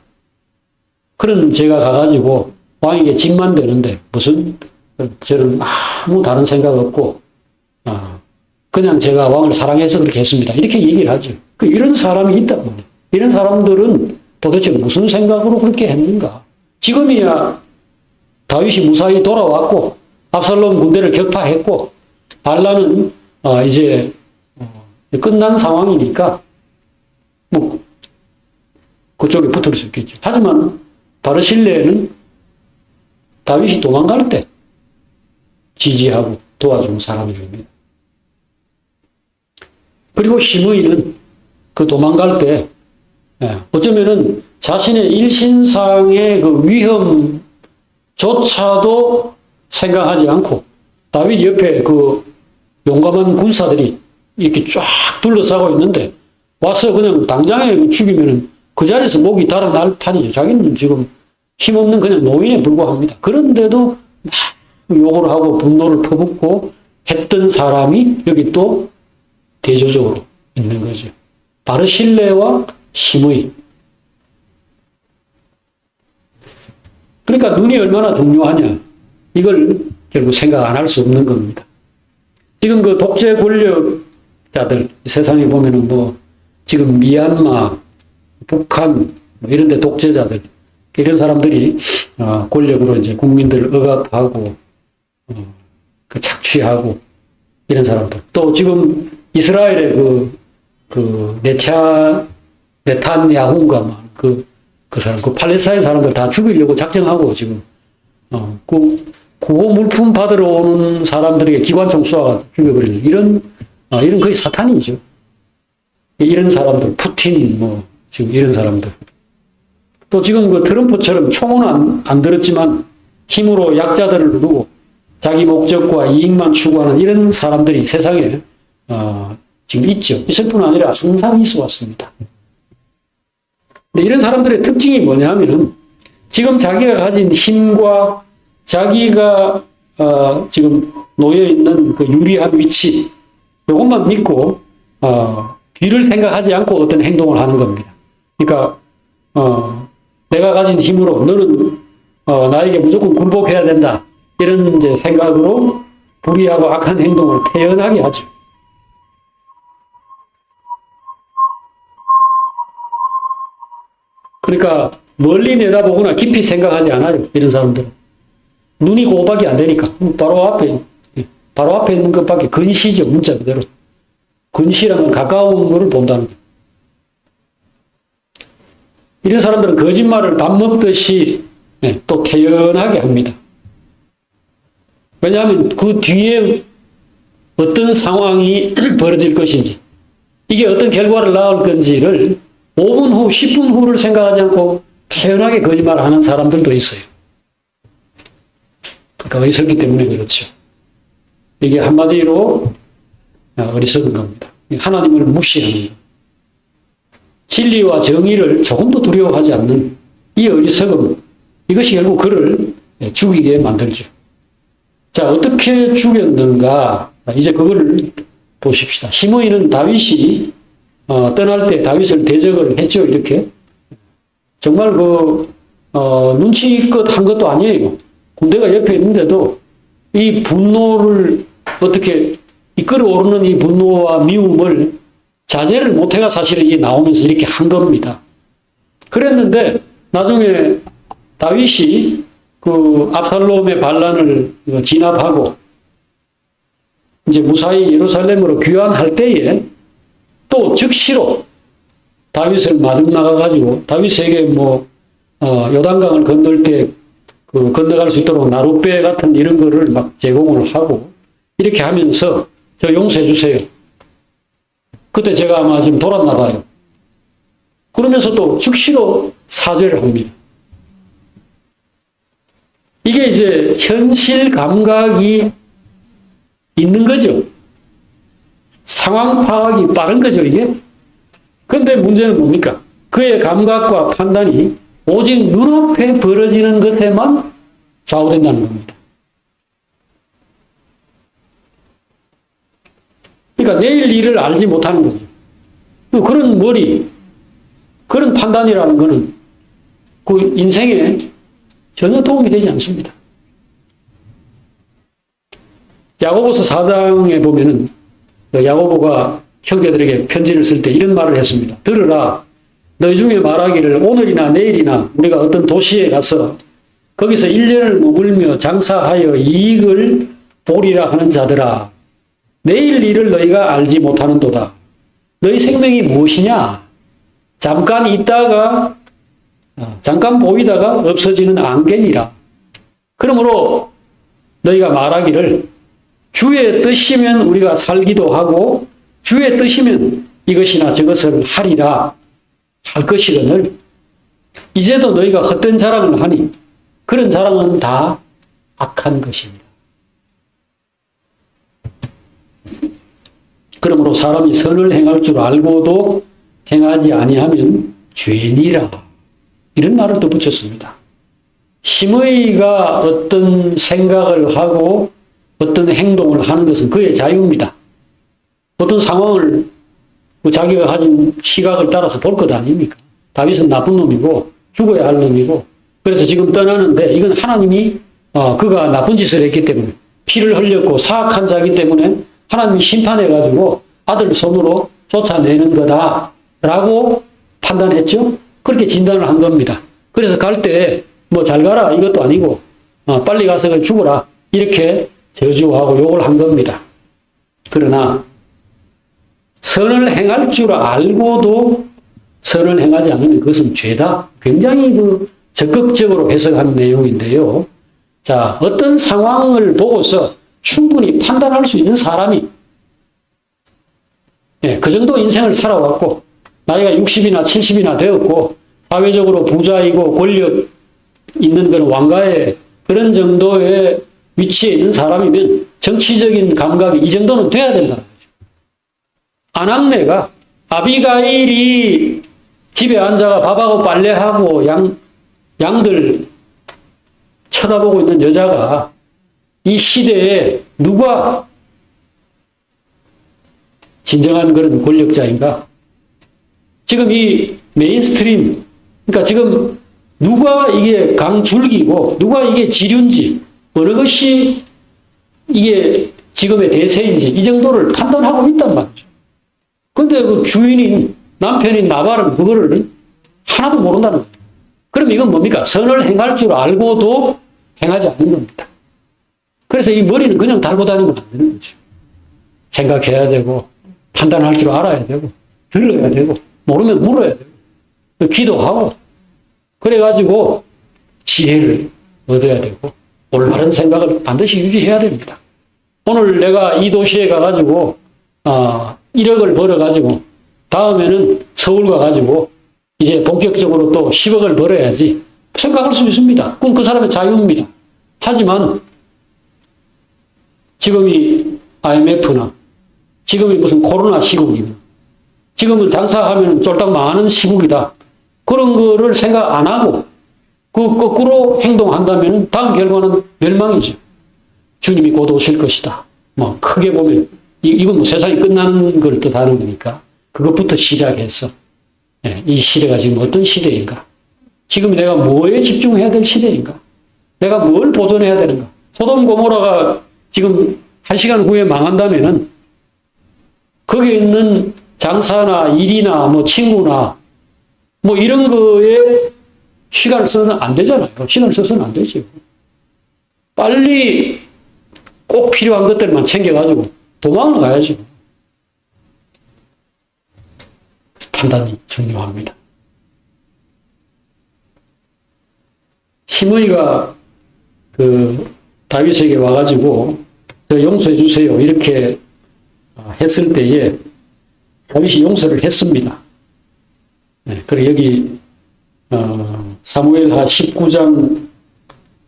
그런 제가 가가지고 왕에게 집만 되는데 무슨 저는 아무 다른 생각 없고 그냥 제가 왕을 사랑해서 그렇게 했습니다. 이렇게 얘기를 하죠. 이런 사람이 있단 말이에요. 이런 사람들은 도대체 무슨 생각으로 그렇게 했는가? 지금이야 다윗이 무사히 돌아왔고 압살롬 군대를 격파했고 반란은 이제 끝난 상황이니까 뭐 그쪽에 붙을 수 있겠죠. 하지만 바르실레는 다윗이 도망갈 때 지지하고 도와준 사람이 됩니다. 그리고 시므이는 그 도망갈 때 어쩌면은 자신의 일신상의 그 위험조차도 생각하지 않고 다윗 옆에 그 용감한 군사들이 이렇게 쫙 둘러싸고 있는데 와서 그냥 당장에 죽이면은 그 자리에서 목이 달아날 판이죠. 자기는 지금 힘없는 그냥 노인에 불과합니다. 그런데도 막 욕을 하고 분노를 퍼붓고 했던 사람이 여기 또 대조적으로 있는 거죠. 바르실레와 시므이. 그러니까 눈이 얼마나 중요하냐. 이걸 결국 생각 안 할 수 없는 겁니다. 지금 그 독재 권력자들, 세상에 보면은 뭐, 지금 미얀마, 북한, 뭐 이런 데 독재자들, 이런 사람들이, 권력으로 이제 국민들을 억압하고, 그 착취하고, 이런 사람들. 또 지금 이스라엘의 네탄야후인가, 그 사람, 그 팔레스타인 사람들 다 죽이려고 작정하고 지금, 구호 물품 받으러 오는 사람들에게 기관총 쏘아 죽여버리는 이런 거의 사탄이죠. 이런 사람들, 푸틴, 지금 이런 사람들. 또 지금 그 트럼프처럼 총은 안 들었지만 힘으로 약자들을 누르고 자기 목적과 이익만 추구하는 이런 사람들이 세상에, 지금 있죠. 있을 뿐 아니라 항상 있어 왔습니다. 근데 이런 사람들의 특징이 뭐냐면은 지금 자기가 가진 힘과 자기가 지금 놓여있는 그 유리한 위치 이것만 믿고 뒤를 생각하지 않고 어떤 행동을 하는 겁니다. 그러니까 내가 가진 힘으로 너는 나에게 무조건 굴복해야 된다 이런 이제 생각으로 불의하고 악한 행동을 태연하게 하죠. 그러니까 멀리 내다보거나 깊이 생각하지 않아요. 이런 사람들은. 눈이 그거밖에 안 되니까. 바로 앞에 있는 것밖에 근시죠. 문자 그대로. 근시라면 가까운 거를 본다는 거예요. 이런 사람들은 거짓말을 밥 먹듯이 또 태연하게 합니다. 왜냐하면 그 뒤에 어떤 상황이 벌어질 것인지 이게 어떤 결과를 낳을 건지를 5분 후, 10분 후를 생각하지 않고 태연하게 거짓말을 하는 사람들도 있어요. 그러니까 어리석기 때문에 그렇죠. 이게 한마디로 어리석은 겁니다. 하나님을 무시하는 것. 진리와 정의를 조금도 두려워하지 않는 이 어리석음, 이것이 결국 그를 죽이게 만들죠. 자, 어떻게 죽였는가? 이제 그거를 보십시다. 시므이는 다윗이 떠날 때 다윗을 대적을 했죠, 이렇게. 정말 눈치껏 한 것도 아니에요. 군대가 옆에 있는데도 이 분노를 어떻게 이끌어오르는 이 분노와 미움을 자제를 못해가 사실은 이게 나오면서 이렇게 한 겁니다. 그랬는데 나중에 다윗이 그 압살롬의 반란을 진압하고 이제 무사히 예루살렘으로 귀환할 때에 또 즉시로 다윗을 마중 나가가지고 다윗에게 뭐 요단강을 건널 때 그 건너갈 수 있도록 나룻배 같은 이런 거를 막 제공을 하고 이렇게 하면서 저 용서해 주세요. 그때 제가 아마 좀 돌았나 봐요. 그러면서 또 즉시로 사죄를 합니다. 이게 이제 현실 감각이 있는 거죠. 상황 파악이 빠른 거죠, 이게. 근데 문제는 뭡니까? 그의 감각과 판단이 오직 눈앞에 벌어지는 것에만 좌우된다는 겁니다. 그러니까 내일 일을 알지 못하는 거죠. 그런 머리, 그런 판단이라는 것은 그 인생에 전혀 도움이 되지 않습니다. 야고보서 4장에 보면은 야고보가 형제들에게 편지를 쓸 때 이런 말을 했습니다. 들으라. 너희 중에 말하기를 오늘이나 내일이나 우리가 어떤 도시에 가서 거기서 1년을 머물며 장사하여 이익을 보리라 하는 자들아. 내일 일을 너희가 알지 못하는도다. 너희 생명이 무엇이냐? 잠깐 있다가 잠깐 보이다가 없어지는 안개니라. 그러므로 너희가 말하기를 주의 뜻이면 우리가 살기도 하고 주의 뜻이면 이것이나 저것을 하리라 할 것이거늘 이제도 너희가 헛된 자랑을 하니 그런 자랑은 다 악한 것입니다. 그러므로 사람이 선을 행할 줄 알고도 행하지 아니하면 죄니라. 이런 말을 또 붙였습니다. 심의가 어떤 생각을 하고 어떤 행동을 하는 것은 그의 자유입니다. 어떤 상황을 자기가 가진 시각을 따라서 볼 것 아닙니까? 다윗은 나쁜 놈이고 죽어야 할 놈이고 그래서 지금 떠나는데 이건 하나님이 그가 나쁜 짓을 했기 때문에 피를 흘렸고 사악한 자이기 때문에 하나님이 심판해가지고 아들 손으로 쫓아내는 거다라고 판단했죠. 그렇게 진단을 한 겁니다. 그래서 갈 때 뭐 잘 가라 이것도 아니고 빨리 가서 죽어라 이렇게 저주하고 욕을 한 겁니다. 그러나 선을 행할 줄 알고도 선을 행하지 않으면 그것은 죄다. 굉장히 적극적으로 해석하는 내용인데요. 자, 어떤 상황을 보고서 충분히 판단할 수 있는 사람이 그 정도 인생을 살아왔고 나이가 60이나 70이나 되었고 사회적으로 부자이고 권력 있는 그런 왕가의 그런 정도의 위치에 있는 사람이면 정치적인 감각이 이 정도는 돼야 된다는 거죠. 아낙네가 아비가일이 집에 앉아가 밥하고 빨래하고 양들 쳐다보고 있는 여자가 이 시대에 누가 진정한 그런 권력자인가? 지금 이 메인스트림, 그러니까 지금 누가 이게 강줄기고 누가 이게 지류인지 어느 것이 이게 지금의 대세인지 이 정도를 판단하고 있단 말이죠. 그런데 그 주인인 남편인 나발은 그거를 하나도 모른다는 거예요. 그럼 이건 뭡니까? 선을 행할 줄 알고도 행하지 않는 겁니다. 그래서 이 머리는 그냥 달고 다니면 안 되는 거죠. 생각해야 되고 판단할 줄 알아야 되고 들어야 되고 모르면 물어야 되고 기도하고 그래가지고 지혜를 얻어야 되고 올바른 생각을 반드시 유지해야 됩니다. 오늘 내가 이 도시에 가가지고 1억을 벌어가지고 다음에는 서울 가가지고 이제 본격적으로 또 10억을 벌어야지 생각할 수 있습니다. 그건 그 사람의 자유입니다. 하지만 지금이 IMF나 지금이 무슨 코로나 시국이며 지금은 장사하면 쫄딱 망하는 시국이다. 그런 거를 생각 안 하고 그 거꾸로 행동한다면 다음 결과는 멸망이죠. 주님이 곧 오실 것이다. 뭐 크게 보면 이건 뭐 세상이 끝나는 걸 뜻하는 거니까 그것부터 시작해서 이 시대가 지금 어떤 시대인가? 지금 내가 뭐에 집중해야 될 시대인가? 내가 뭘 보존해야 되는가? 소돔 고모라가 지금 1시간 후에 망한다면은 거기에 있는 장사나 일이나 뭐 친구나 뭐 이런 거에 시간을 써서는 안 되잖아요. 시간을 써서는 안 되죠. 빨리 꼭 필요한 것들만 챙겨가지고 도망을 가야죠. 판단이 중요합니다. 시므이가 다윗에게 와가지고 저 용서해 주세요 이렇게 했을 때에 다윗이 용서를 했습니다. 네, 그리고 여기 사무엘하 19장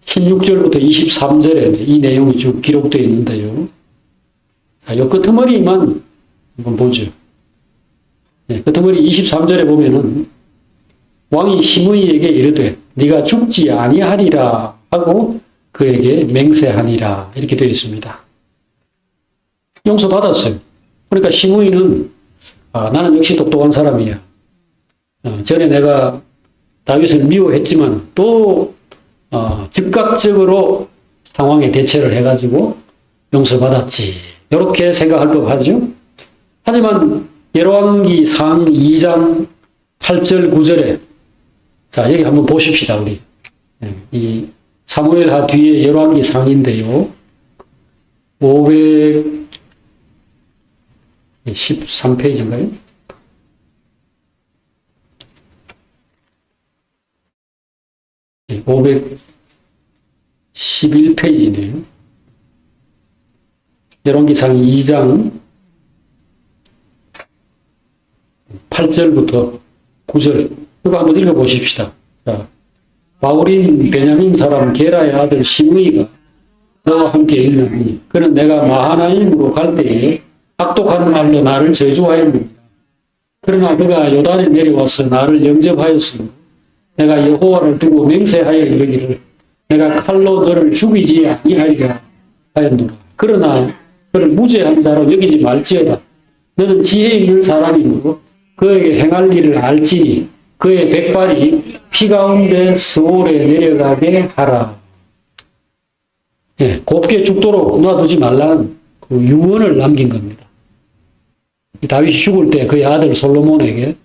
16절부터 23절에 이 내용이 쭉 기록되어 있는데요. 자, 요 끄트머리만 한번 보죠. 네, 끄트머리 23절에 보면은 왕이 시므이에게 이르되 네가 죽지 아니하리라 하고 그에게 맹세하니라 이렇게 되어 있습니다. 용서받았어요. 그러니까 시므이는 나는 역시 똑똑한 사람이야. 전에 내가 다윗을 미워했지만 또 즉각적으로 상황에 대처를 해가지고 용서받았지. 이렇게 생각할 법하죠. 하지만 열왕기 상 2장 8절 9절에 자 여기 한번 보십시다. 우리 이 사무엘하 뒤에 열왕기 상인데요. 513페이지인가요? 네, 511페이지네요. 열왕기상 2장 8절부터 9절 이거 한번 읽어보십시다. 자, 바울인 베냐민 사람 게라의 아들 시므이가 너와 함께 있느니 그는 내가 마하나임으로 갈 때에 악독한 말로 나를 저주하였느니라. 그러나 그가 요단에 내려와서 나를 영접하였으므로 내가 여호와를 두고 맹세하여 이르기를 내가 칼로 너를 죽이지 아니하리라 하였노라. 그러나 그를 무죄한 자로 여기지 말지어다. 너는 지혜 있는 사람이므로 그에게 행할 일을 알지니 그의 백발이 피 가운데 스올에 내려가게 하라. 예, 곱게 죽도록 놔두지 말라는 그 유언을 남긴 겁니다. 다윗이 죽을 때 그의 아들 솔로몬에게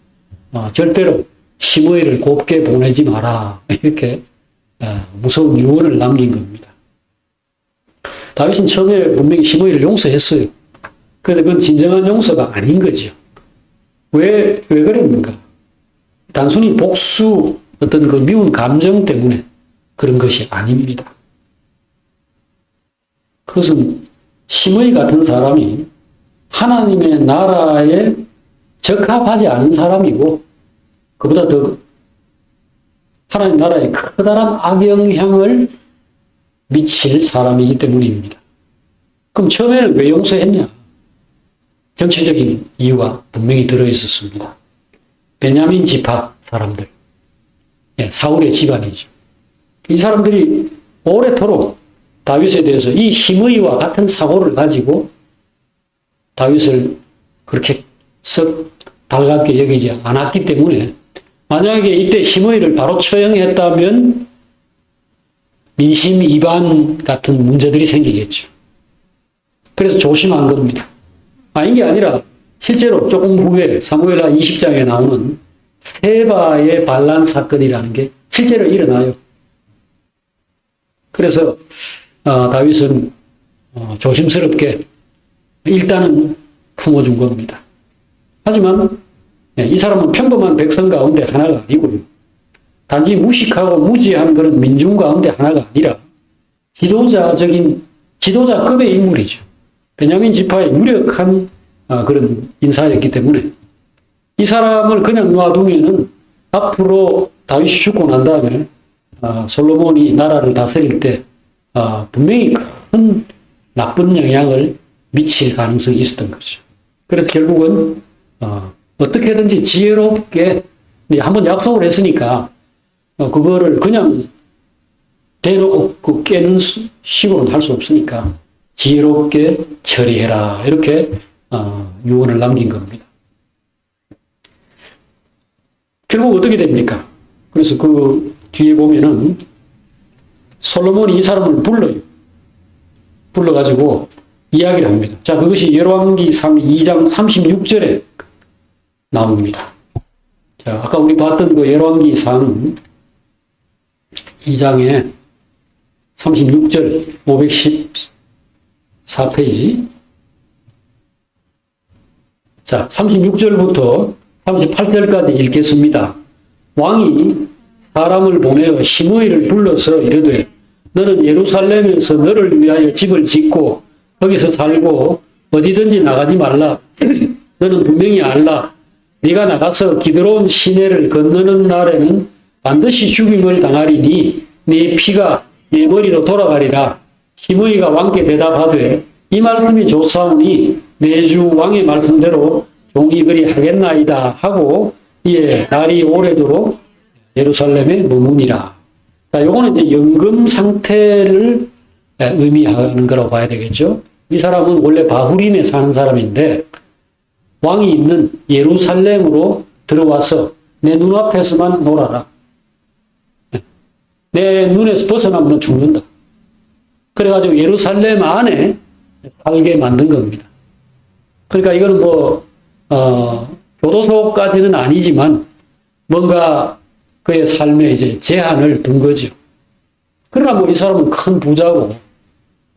절대로 시므이를 곱게 보내지 마라 이렇게 무서운 유언을 남긴 겁니다. 다윗은 처음에 분명히 시므이를 용서했어요. 그런데 그건 진정한 용서가 아닌 거죠. 왜 그랬는가? 단순히 복수 어떤 그 미운 감정 때문에 그런 것이 아닙니다. 그것은 시므이 같은 사람이 하나님의 나라에 적합하지 않은 사람이고 그보다 더 하나님 나라에 커다란 악영향을 미칠 사람이기 때문입니다. 그럼 처음에는 왜 용서했냐? 정치적인 이유가 분명히 들어있었습니다. 베냐민 지파 사람들, 사울의 집안이죠. 이 사람들이 오래도록 다윗에 대해서 이 시므이와 같은 사고를 가지고 다윗을 그렇게 썩 달갑게 여기지 않았기 때문에 만약에 이때 시므이를 바로 처형했다면 민심 위반 같은 문제들이 생기겠죠. 그래서 조심한 겁니다. 아닌 게 아니라 실제로 조금 후에 사무엘하 20장에 나오는 세바의 반란 사건이라는 게 실제로 일어나요. 그래서 다윗은 조심스럽게 일단은 품어준 겁니다. 하지만 이 사람은 평범한 백성 가운데 하나가 아니고요. 단지 무식하고 무지한 그런 민중 가운데 하나가 아니라 지도자급의 인물이죠. 베냐민 지파의 유력한 그런 인사였기 때문에 이 사람을 그냥 놔두면은 앞으로 다윗이 죽고 난 다음에 솔로몬이 나라를 다스릴 때 분명히 큰 나쁜 영향을 미칠 가능성이 있었던 거죠. 그래서 결국은 어떻게든지 지혜롭게 한번 약속을 했으니까 그거를 그냥 대놓고 깨는 식으로는 할 수 없으니까 지혜롭게 처리해라 이렇게 유언을 남긴 겁니다. 결국 어떻게 됩니까? 그래서 그 뒤에 보면은 솔로몬이 이 사람을 불러가지고 이야기를 합니다. 자, 그것이 열왕기상 2장 36절에 나옵니다. 자, 아까 우리 봤던 그 열왕기상 2장에 36절 514페이지. 자, 36절부터 38절까지 읽겠습니다. 왕이 사람을 보내어 시므이를 불러서 이르되 너는 예루살렘에서 너를 위하여 집을 짓고 거기서 살고 어디든지 나가지 말라. 너는 분명히 알라. 네가 나가서 기드론 시내를 건너는 날에는 반드시 죽임을 당하리니 네 피가 네 머리로 돌아가리라. 시므이가 왕께 대답하되 이 말씀이 좋사오니 내 주 왕의 말씀대로 종이 그리 하겠나이다 하고 이에 날이 오래도록 예루살렘에 머무니라. 자, 요거는 이제 연금 상태를 의미하는 거라고 봐야 되겠죠. 이 사람은 원래 바후림에 사는 사람인데 왕이 있는 예루살렘으로 들어와서 내 눈앞에서만 놀아라. 내 눈에서 벗어나면 죽는다. 그래가지고 예루살렘 안에 살게 만든 겁니다. 그러니까 이거는 교도소까지는 아니지만 뭔가 그의 삶에 이제 제한을 둔 거죠. 그러나 이 사람은 큰 부자고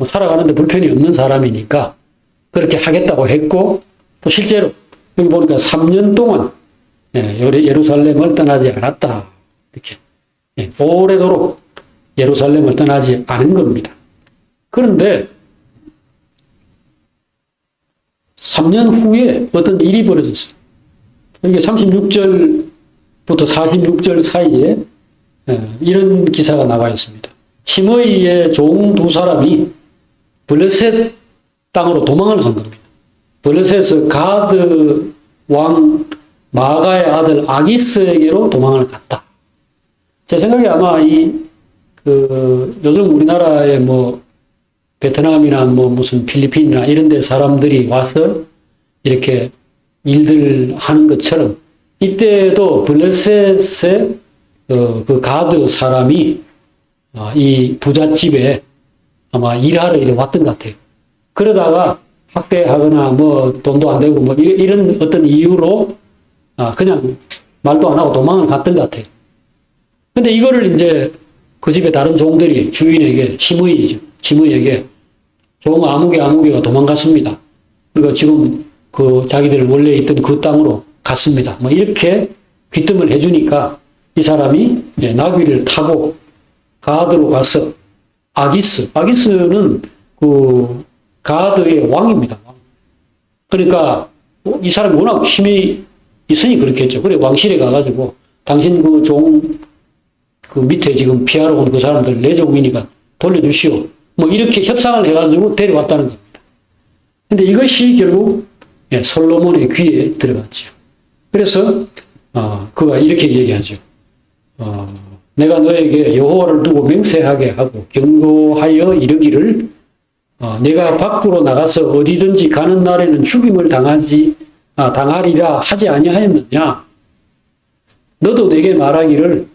살아가는데 불편이 없는 사람이니까 그렇게 하겠다고 했고 또 실제로 여기 보니까 3년 동안 예루살렘을 떠나지 않았다. 이렇게 오래도록 예루살렘을 떠나지 않은 겁니다. 그런데 3년 후에 어떤 일이 벌어졌어요. 이게 36절부터 46절 사이에 이런 기사가 나와 있습니다. 시므이의 종 두 사람이 블레셋 땅으로 도망을 간 겁니다. 블레셋에서 가드 왕 마가의 아들 아기스에게로 도망을 갔다. 제 생각에 아마 요즘 우리나라에 베트남이나 무슨 필리핀이나 이런 데 사람들이 와서 이렇게 일들 하는 것처럼 이때도 블레셋의 그 가드 사람이 이 부잣집에 아마 일하러 이렇게 왔던 것 같아요. 그러다가 학대하거나 돈도 안 되고 이런 어떤 이유로 그냥 말도 안 하고 도망을 갔던 것 같아요. 근데 이거를 이제 그 집의 다른 종들이 주인에게 시므이에게 종 아무개가 도망갔습니다. 그러니까 지금 자기들 원래 있던 그 땅으로 갔습니다. 이렇게 귀뜸을 해주니까 이 사람이 나귀를 타고 가드로 가서 아기스는 그 가드의 왕입니다. 그러니까 이 사람이 워낙 힘이 있으니 그렇겠죠. 그래 왕실에 가가지고 당신 그 밑에 지금 피하러 온 그 사람들 내 종이니까 돌려주시오. 이렇게 협상을 해가지고 데려왔다는 겁니다. 근데 이것이 결국 솔로몬의 귀에 들어갔죠. 그래서 그가 이렇게 얘기하죠. 내가 너에게 여호와를 두고 맹세하게 하고 경고하여 이르기를 내가 밖으로 나가서 어디든지 가는 날에는 죽임을 당하리라 하지 아니하였느냐. 너도 내게 말하기를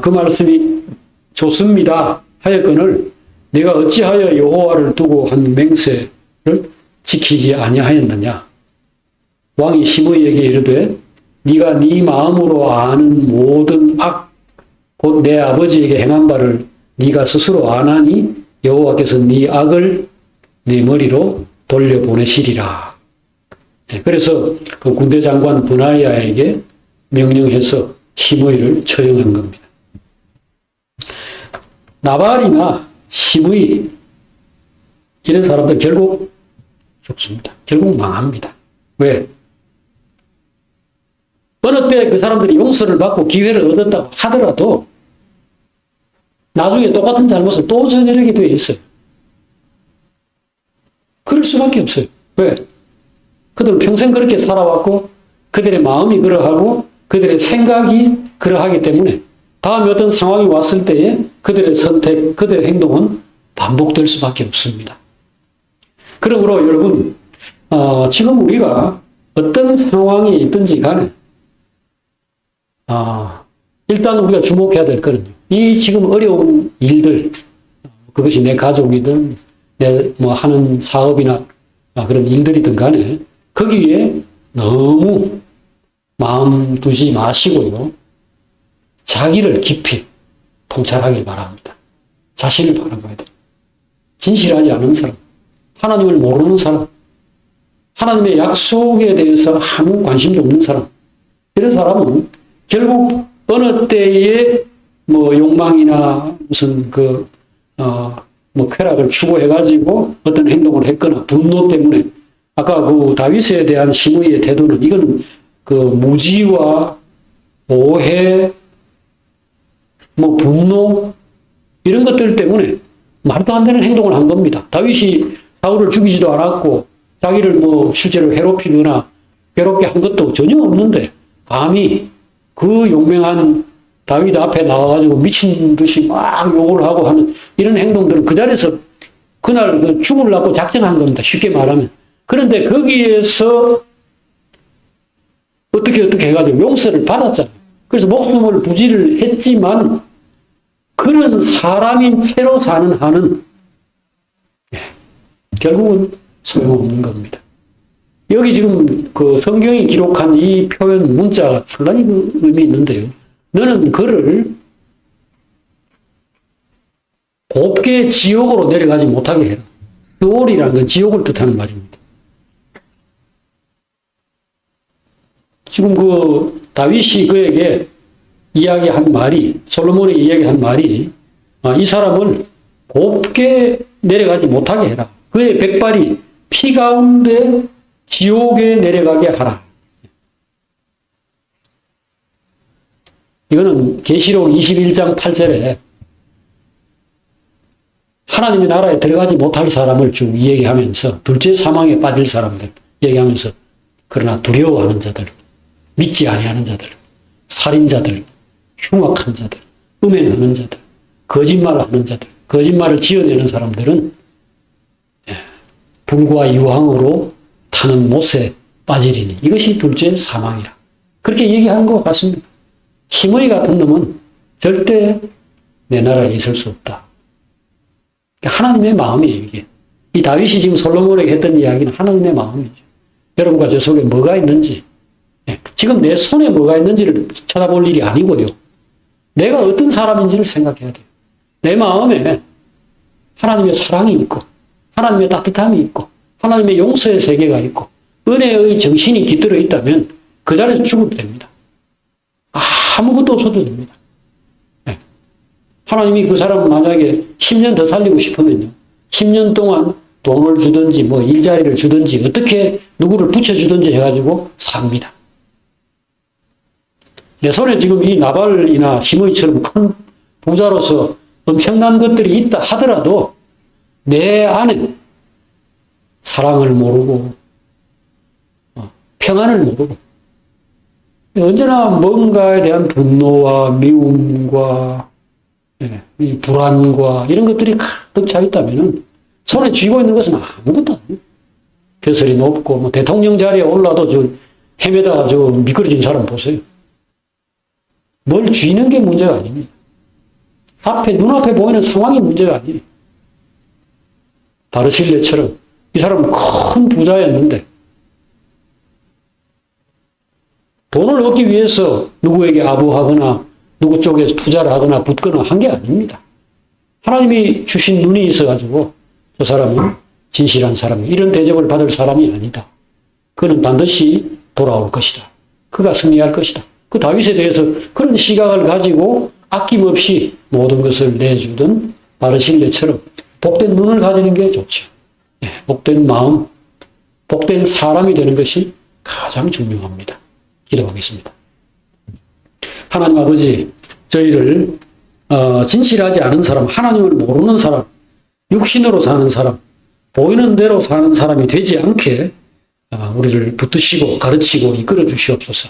그 말씀이 좋습니다 하였거늘 내가 어찌하여 여호와를 두고 한 맹세를 지키지 아니하였느냐. 왕이 시므이에게 이르되 네가 네 마음으로 아는 모든 악 곧 내 아버지에게 행한 바를 네가 스스로 아나니 여호와께서 네 악을 네 머리로 돌려보내시리라. 그래서 그 군대 장관 브나야에게 명령해서 시므이를 처형한 겁니다. 나발이나 시므이 이런 사람들 결국 죽습니다. 결국 망합니다. 왜? 어느 때 그 사람들이 용서를 받고 기회를 얻었다고 하더라도 나중에 똑같은 잘못을 또 저지르게 되어 있어요. 그럴 수밖에 없어요. 왜? 그들은 평생 그렇게 살아왔고 그들의 마음이 그러하고 그들의 생각이 그러하기 때문에 다음에 어떤 상황이 왔을 때에 그들의 선택, 그들의 행동은 반복될 수밖에 없습니다. 그러므로 여러분 지금 우리가 어떤 상황에 있든지 간에 일단 우리가 주목해야 될 거는요. 이 지금 어려운 일들, 그것이 내 가족이든 내 하는 사업이나 그런 일들이든 간에 거기에 너무 마음 두지 마시고요. 자기를 깊이 통찰하길 바랍니다. 자신을 바라봐야 돼요. 진실하지 않은 사람, 하나님을 모르는 사람, 하나님의 약속에 대해서 아무 관심도 없는 사람, 이런 사람은 결국 어느 때에 뭐 욕망이나 무슨 뭐 쾌락을 추구해가지고 어떤 행동을 했거나 분노 때문에 아까 그 다윗에 대한 시므이의 태도는 이건 그 무지와 오해, 뭐 분노 이런 것들 때문에 말도 안 되는 행동을 한 겁니다. 다윗이 사울을 죽이지도 않았고 자기를 뭐 실제로 괴롭히거나 괴롭게 한 것도 전혀 없는데 감히 그 용맹한 다윗 앞에 나와가지고 미친 듯이 막 욕을 하고 하는 이런 행동들은 그 자리에서 그날 그 죽으려고 작정한 겁니다. 쉽게 말하면. 그런데 거기에서 어떻게 해가지고 용서를 받았잖아요. 그래서 목숨을 부지를 했지만 그런 사람인 채로 사는 한은 결국은 소용없는 겁니다. 여기 지금 그 성경이 기록한 이 표현 문자가 상당히 그 의미 있는데요. 너는 그를 곱게 지옥으로 내려가지 못하게 해라. 스올이라는 건 지옥을 뜻하는 말입니다. 지금 그 다윗이 그에게 이야기한 말이, 솔로몬이 이야기한 말이 이 사람을 곱게 내려가지 못하게 해라. 그의 백발이 피 가운데 지옥에 내려가게 하라. 이거는 계시록 21장 8절에 하나님의 나라에 들어가지 못할 사람을 쭉 얘기하면서 둘째 사망에 빠질 사람들 얘기하면서 그러나 두려워하는 자들, 믿지 아니하는 자들, 살인자들, 흉악한 자들, 음행하는 자들, 거짓말하는 자들, 거짓말을 지어내는 사람들은 불과 유황으로 타는 못에 빠지리니 이것이 둘째 사망이라. 그렇게 얘기하는 것 같습니다. 시므이 같은 놈은 절대 내 나라에 있을 수 없다. 하나님의 마음이에요, 이게. 이 다윗이 지금 솔로몬에게 했던 이야기는 하나님의 마음이죠. 여러분과 저 속에 뭐가 있는지, 지금 내 손에 뭐가 있는지를 찾아볼 일이 아니고요. 내가 어떤 사람인지를 생각해야 돼요. 내 마음에 하나님의 사랑이 있고, 하나님의 따뜻함이 있고, 하나님의 용서의 세계가 있고, 은혜의 정신이 깃들어 있다면 그 자리에서 죽어도 됩니다. 아무것도 없어도 됩니다. 하나님이 그 사람을 만약에 10년 더 살리고 싶으면요. 10년 동안 돈을 주든지 뭐 일자리를 주든지 어떻게 누구를 붙여주든지 해가지고 삽니다. 내 손에 지금 이 나발이나 시므이처럼 큰 부자로서 엄청난 것들이 있다 하더라도 내 안에 사랑을 모르고 평안을 모르고 언제나 뭔가에 대한 분노와 미움과 이 불안과 이런 것들이 가득 차 있다면 손에 쥐고 있는 것은 아무것도 아니에요. 벼슬이 높고 뭐 대통령 자리에 올라도 저 헤매다가 저 미끄러진 사람 보세요. 뭘 쥐는 게 문제가 아닙니다. 눈앞에 보이는 상황이 문제가 아니에요. 바르실레처럼 이 사람은 큰 부자였는데 돈을 얻기 위해서 누구에게 아부하거나 누구 쪽에 투자를 하거나 붙거나 한 게 아닙니다. 하나님이 주신 눈이 있어가지고 저 사람은 진실한 사람이에요. 이런 대접을 받을 사람이 아니다. 그는 반드시 돌아올 것이다. 그가 승리할 것이다. 그 다윗에 대해서 그런 시각을 가지고 아낌없이 모든 것을 내주던 바르실레처럼 복된 눈을 가지는 게 좋죠. 복된 마음, 복된 사람이 되는 것이 가장 중요합니다. 기도하겠습니다. 하나님 아버지, 저희를 진실하지 않은 사람, 하나님을 모르는 사람, 육신으로 사는 사람, 보이는 대로 사는 사람이 되지 않게 우리를 붙드시고 가르치고 이끌어 주시옵소서.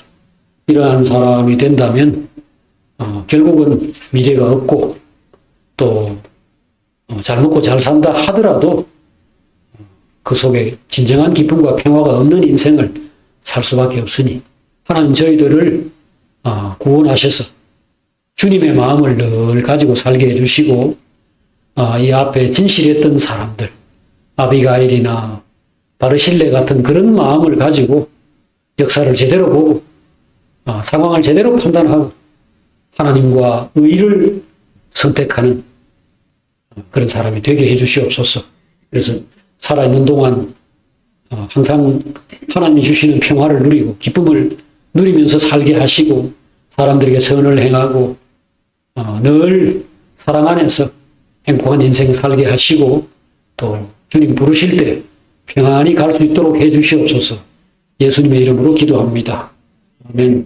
이러한 사람이 된다면 결국은 미래가 없고 또 잘 먹고 잘 산다 하더라도 그 속에 진정한 기쁨과 평화가 없는 인생을 살 수밖에 없으니 하나님 저희들을 구원하셔서 주님의 마음을 늘 가지고 살게 해주시고 이 앞에 진실했던 사람들 아비가일이나 바르실레 같은 그런 마음을 가지고 역사를 제대로 보고 상황을 제대로 판단하고 하나님과 의를 선택하는 그런 사람이 되게 해주시옵소서. 그래서 살아있는 동안 항상 하나님이 주시는 평화를 누리고 기쁨을 누리면서 살게 하시고 사람들에게 선을 행하고 늘 사랑 안에서 행복한 인생 살게 하시고 또 주님 부르실 때 평안히 갈 수 있도록 해 주시옵소서. 예수님의 이름으로 기도합니다. 아멘.